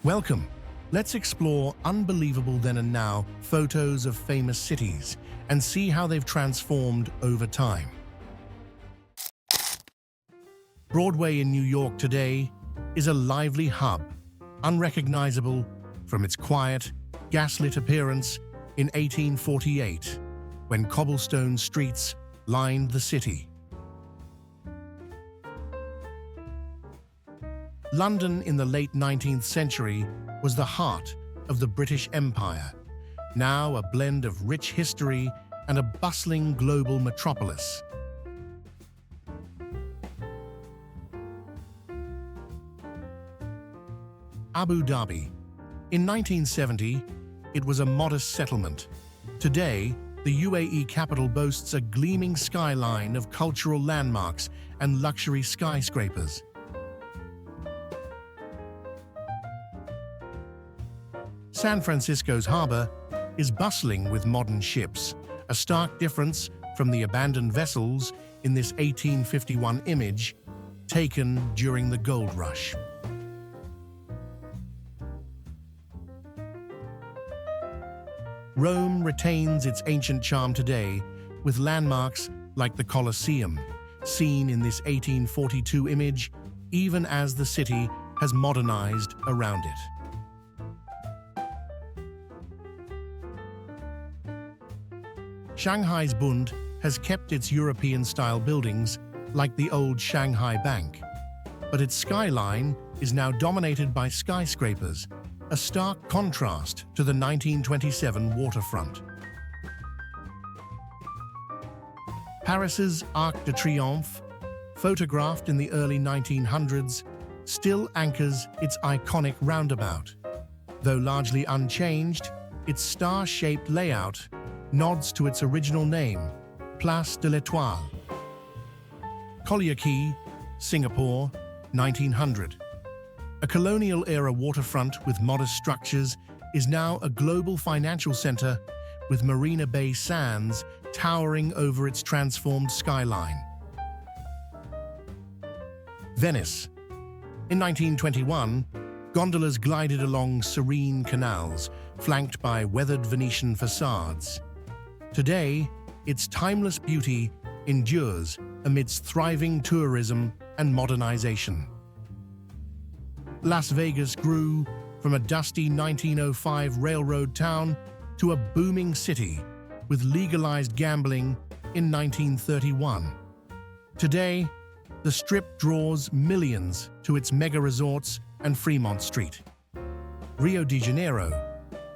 Welcome. Let's explore unbelievable then and now photos of famous cities and see how they've transformed over time. Broadway in New York today is a lively hub, unrecognizable from its quiet, gaslit appearance in 1848, when cobblestone streets lined the city. London in the late 19th century was the heart of the British Empire, now a blend of rich history and a bustling global metropolis. Abu Dhabi. In 1970, it was a modest settlement. Today, the UAE capital boasts a gleaming skyline of cultural landmarks and luxury skyscrapers. San Francisco's harbor is bustling with modern ships, a stark difference from the abandoned vessels in this 1851 image taken during the gold rush. Rome retains its ancient charm today with landmarks like the Colosseum, seen in this 1842 image, even as the city has modernized around it. Shanghai's Bund has kept its European-style buildings like the old Shanghai Bank, but its skyline is now dominated by skyscrapers, a stark contrast to the 1927 waterfront. Paris's Arc de Triomphe, photographed in the early 1900s, still anchors its iconic roundabout. Though largely unchanged, its star-shaped layout nods to its original name, Place de l'Étoile. Collyer Quay, Singapore, 1900. A colonial-era waterfront with modest structures is now a global financial center with Marina Bay Sands towering over its transformed skyline. Venice. In 1921, gondolas glided along serene canals, flanked by weathered Venetian facades. Today, its timeless beauty endures amidst thriving tourism and modernization. Las Vegas grew from a dusty 1905 railroad town to a booming city with legalized gambling in 1931. Today, the Strip draws millions to its mega-resorts and Fremont Street. Rio de Janeiro,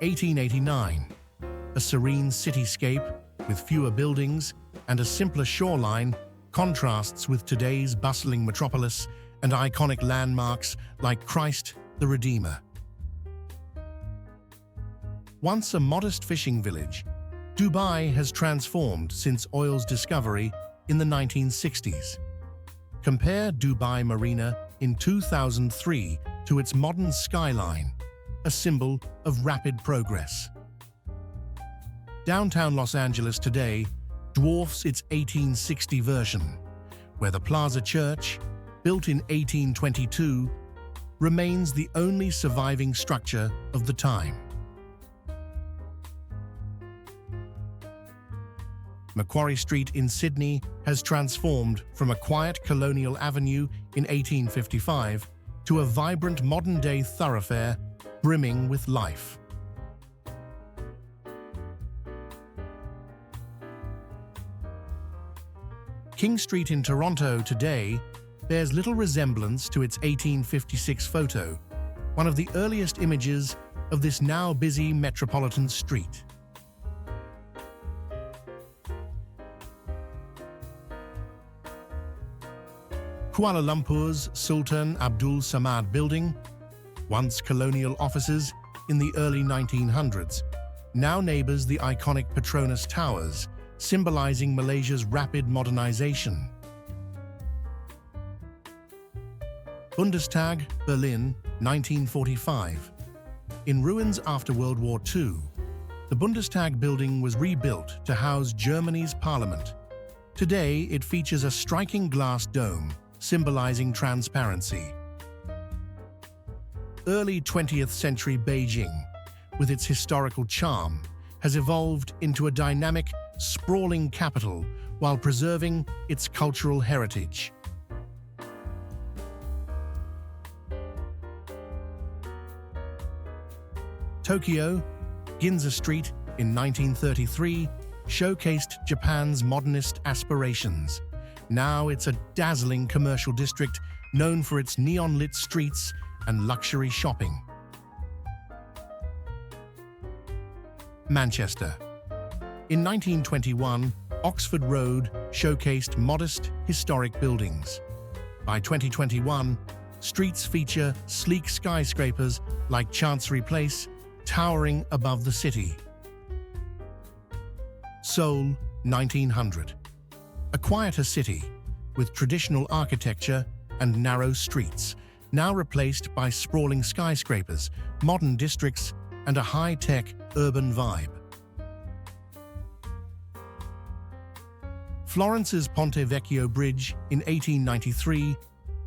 1889. A serene cityscape with fewer buildings and a simpler shoreline contrasts with today's bustling metropolis and iconic landmarks like Christ the Redeemer. Once a modest fishing village, Dubai has transformed since oil's discovery in the 1960s. Compare Dubai Marina in 2003 to its modern skyline, a symbol of rapid progress. Downtown Los Angeles today dwarfs its 1860 version, where the Plaza Church, built in 1822, remains the only surviving structure of the time. Macquarie Street in Sydney has transformed from a quiet colonial avenue in 1855 to a vibrant modern-day thoroughfare brimming with life. King Street in Toronto today bears little resemblance to its 1856 photo, one of the earliest images of this now busy metropolitan street. Kuala Lumpur's Sultan Abdul Samad Building, once colonial offices in the early 1900s, now neighbors the iconic Petronas Towers, symbolizing Malaysia's rapid modernization. Bundestag, Berlin, 1945. In ruins after World War II, the Bundestag building was rebuilt to house Germany's parliament. Today, it features a striking glass dome, symbolizing transparency. Early 20th century Beijing, with its historical charm, has evolved into a dynamic, sprawling capital while preserving its cultural heritage. Tokyo, Ginza Street in 1933 showcased Japan's modernist aspirations. Now it's a dazzling commercial district known for its neon-lit streets and luxury shopping. Manchester. In 1921, Oxford Road showcased modest, historic buildings. By 2021, streets feature sleek skyscrapers like Chancery Place, towering above the city. Seoul, 1900. A quieter city, with traditional architecture and narrow streets, now replaced by sprawling skyscrapers, modern districts, and a high-tech urban vibe. Florence's Ponte Vecchio Bridge in 1893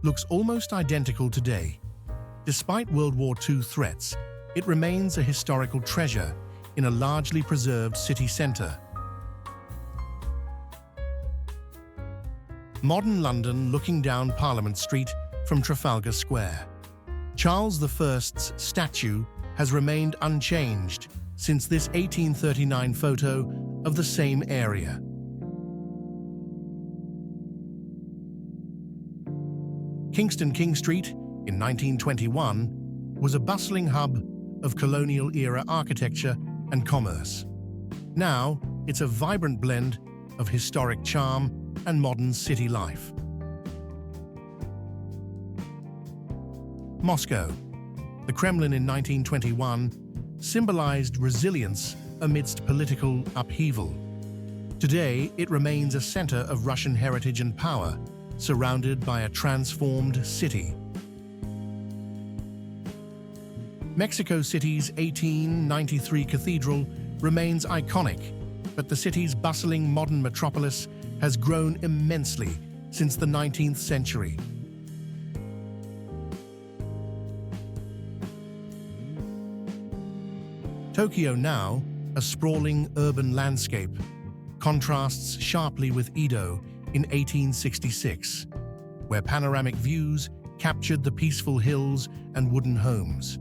looks almost identical today. Despite World War II threats, it remains a historical treasure in a largely preserved city centre. Modern London looking down Parliament Street from Trafalgar Square. Charles I's statue has remained unchanged since this 1839 photo of the same area. Kingston King Street in 1921 was a bustling hub of colonial-era architecture and commerce. Now, it's a vibrant blend of historic charm and modern city life. Moscow. The Kremlin in 1921 symbolized resilience amidst political upheaval. Today, it remains a center of Russian heritage and power, surrounded by a transformed city. Mexico City's 1893 cathedral remains iconic, but the city's bustling modern metropolis has grown immensely since the 19th century. Tokyo now, a sprawling urban landscape, contrasts sharply with Edo in 1866, where panoramic views captured the peaceful hills and wooden homes.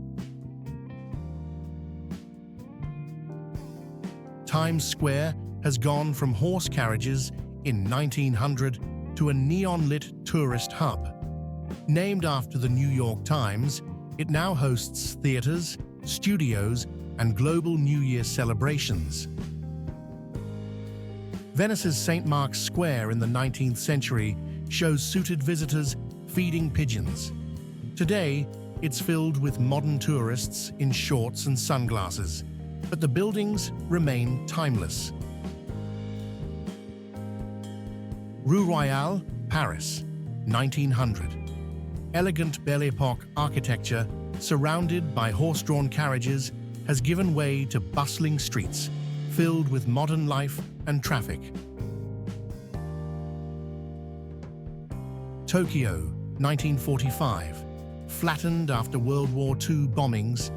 Times Square has gone from horse carriages in 1900 to a neon-lit tourist hub. Named after the New York Times, it now hosts theaters, studios, and global New Year celebrations. Venice's St. Mark's Square in the 19th century shows suited visitors feeding pigeons. Today, it's filled with modern tourists in shorts and sunglasses, but the buildings remain timeless. Rue Royale, Paris, 1900. Elegant Belle Epoque architecture, surrounded by horse-drawn carriages, has given way to bustling streets filled with modern life and traffic. Tokyo, 1945. Flattened after World War II bombings,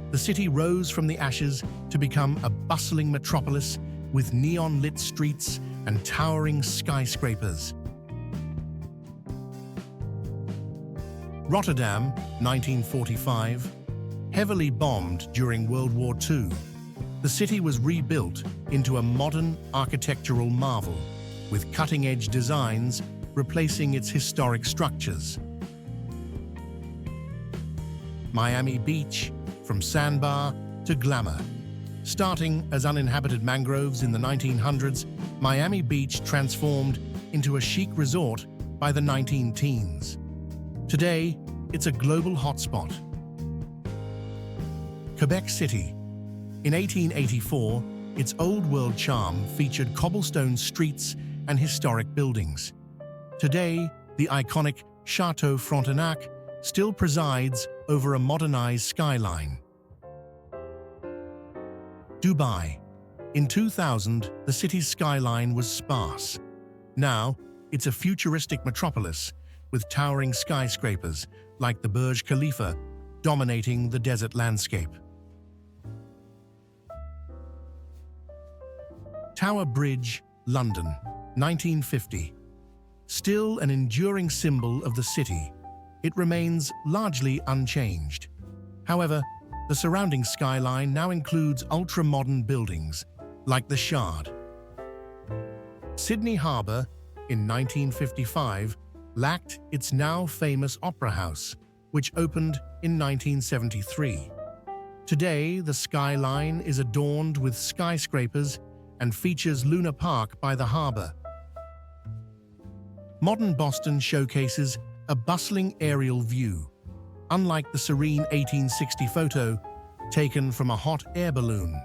the city rose from the ashes to become a bustling metropolis with neon-lit streets and towering skyscrapers. Rotterdam, 1945. Heavily bombed during World War II, the city was rebuilt into a modern architectural marvel, with cutting-edge designs replacing its historic structures. Miami Beach, from sandbar to glamour. Starting as uninhabited mangroves in the 1900s, Miami Beach transformed into a chic resort by the 19-teens. Today, it's a global hotspot. Quebec City. In 1884, its old-world charm featured cobblestone streets and historic buildings. Today, the iconic Château Frontenac still presides over a modernized skyline. Dubai. In 2000, the city's skyline was sparse. Now, it's a futuristic metropolis with towering skyscrapers like the Burj Khalifa dominating the desert landscape. Tower Bridge, London, 1950. Still an enduring symbol of the city, it remains largely unchanged. However, the surrounding skyline now includes ultra-modern buildings, like the Shard. Sydney Harbour, in 1955, lacked its now famous Opera House, which opened in 1973. Today, the skyline is adorned with skyscrapers and features Luna Park by the harbour. Modern Boston showcases a bustling aerial view, unlike the serene 1860 photo taken from a hot air balloon,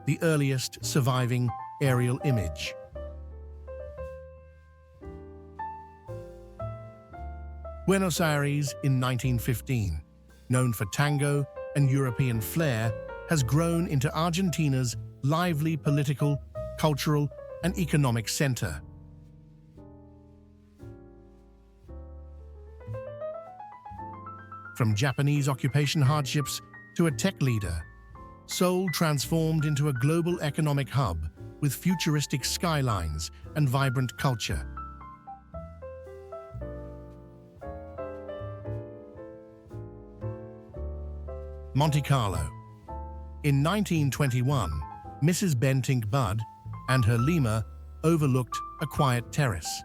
the earliest surviving aerial image. Buenos Aires in 1915, known for tango and European flair, has grown into Argentina's lively political, cultural, and economic center. From Japanese occupation hardships to a tech leader, Seoul transformed into a global economic hub with futuristic skylines and vibrant culture. Monte Carlo. In 1921, Mrs. Bentinck Budd and her lemur overlooked a quiet terrace.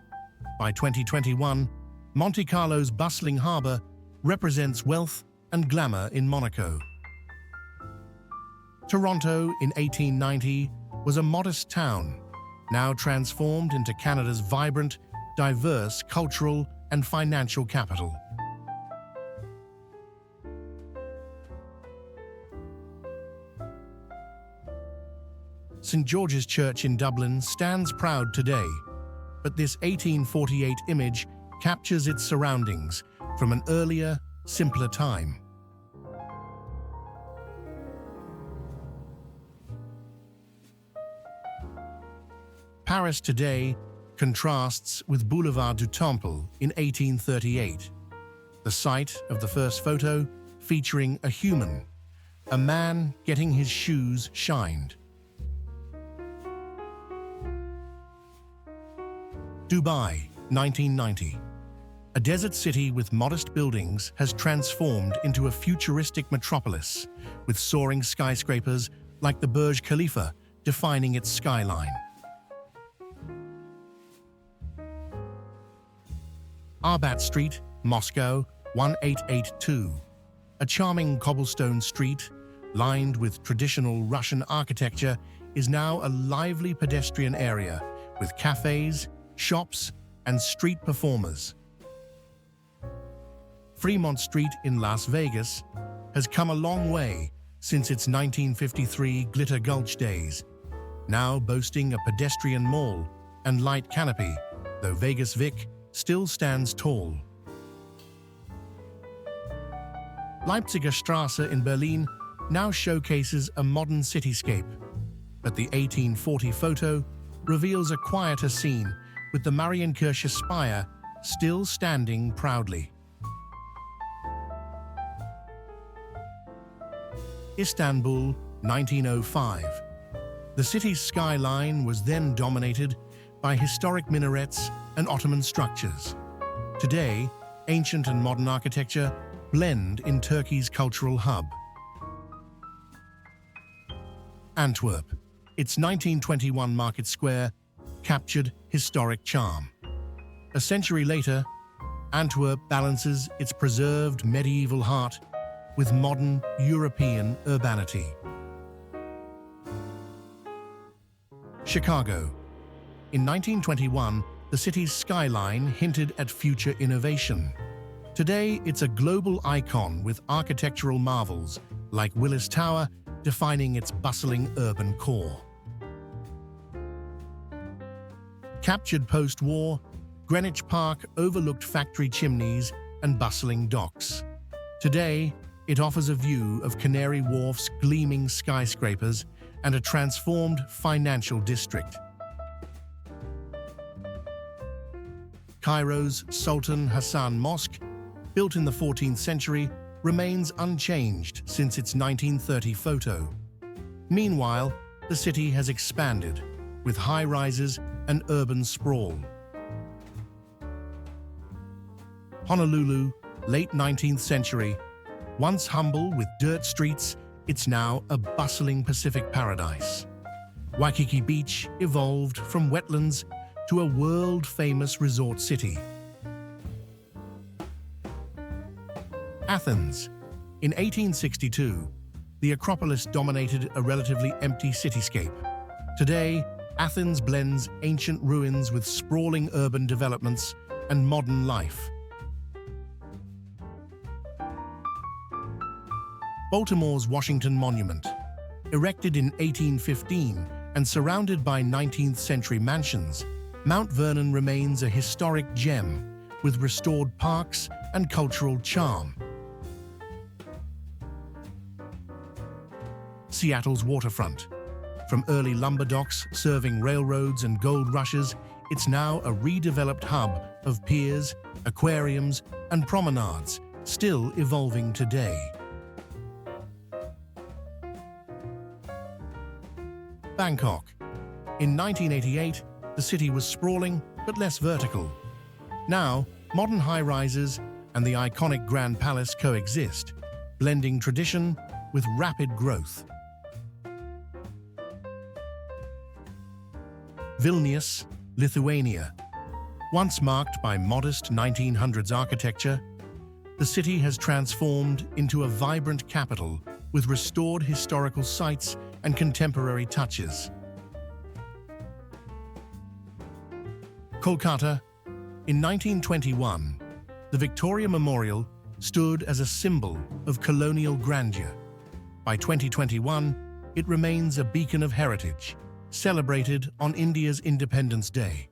By 2021, Monte Carlo's bustling harbor represents wealth and glamour in Monaco. Toronto in 1890 was a modest town, now transformed into Canada's vibrant, diverse cultural and financial capital. St. George's Church in Dublin stands proud today, but this 1848 image captures its surroundings from an earlier, simpler time. Paris today contrasts with Boulevard du Temple in 1838, the site of the first photo featuring a human, a man getting his shoes shined. Dubai, 1990. A desert city with modest buildings has transformed into a futuristic metropolis, with soaring skyscrapers like the Burj Khalifa defining its skyline. Arbat Street, Moscow, 1882. A charming cobblestone street, lined with traditional Russian architecture, is now a lively pedestrian area with cafes, shops, and street performers. Fremont Street in Las Vegas has come a long way since its 1953 Glitter Gulch days, now boasting a pedestrian mall and light canopy, though Vegas Vic still stands tall. Leipziger Straße in Berlin now showcases a modern cityscape, but the 1840 photo reveals a quieter scene with the Marienkirche spire still standing proudly. Istanbul, 1905. The city's skyline was then dominated by historic minarets and Ottoman structures. Today, ancient and modern architecture blend in Turkey's cultural hub. Antwerp, its 1921 market square, captured historic charm. A century later, Antwerp balances its preserved medieval heart with modern European urbanity. Chicago. In 1921, the city's skyline hinted at future innovation. Today, it's a global icon with architectural marvels like Willis Tower defining its bustling urban core. Captured post-war, Greenwich Park overlooked factory chimneys and bustling docks. Today, it offers a view of Canary Wharf's gleaming skyscrapers and a transformed financial district. Cairo's Sultan Hassan Mosque, built in the 14th century, remains unchanged since its 1930 photo. Meanwhile, the city has expanded, with high-rises and urban sprawl. Honolulu, late 19th century. Once humble with dirt streets, it's now a bustling Pacific paradise. Waikiki Beach evolved from wetlands to a world-famous resort city. Athens. In 1862, the Acropolis dominated a relatively empty cityscape. Today, Athens blends ancient ruins with sprawling urban developments and modern life. Baltimore's Washington Monument. Erected in 1815 and surrounded by 19th-century mansions, Mount Vernon remains a historic gem with restored parks and cultural charm. Seattle's waterfront. From early lumber docks serving railroads and gold rushes, it's now a redeveloped hub of piers, aquariums, and promenades, still evolving today. Bangkok. In 1988, the city was sprawling but less vertical. Now, modern high-rises and the iconic Grand Palace coexist, blending tradition with rapid growth. Vilnius, Lithuania. Once marked by modest 1900s architecture, the city has transformed into a vibrant capital with restored historical sites and contemporary touches. Kolkata. In 1921, the Victoria Memorial stood as a symbol of colonial grandeur. By 2021, it remains a beacon of heritage, celebrated on India's Independence Day.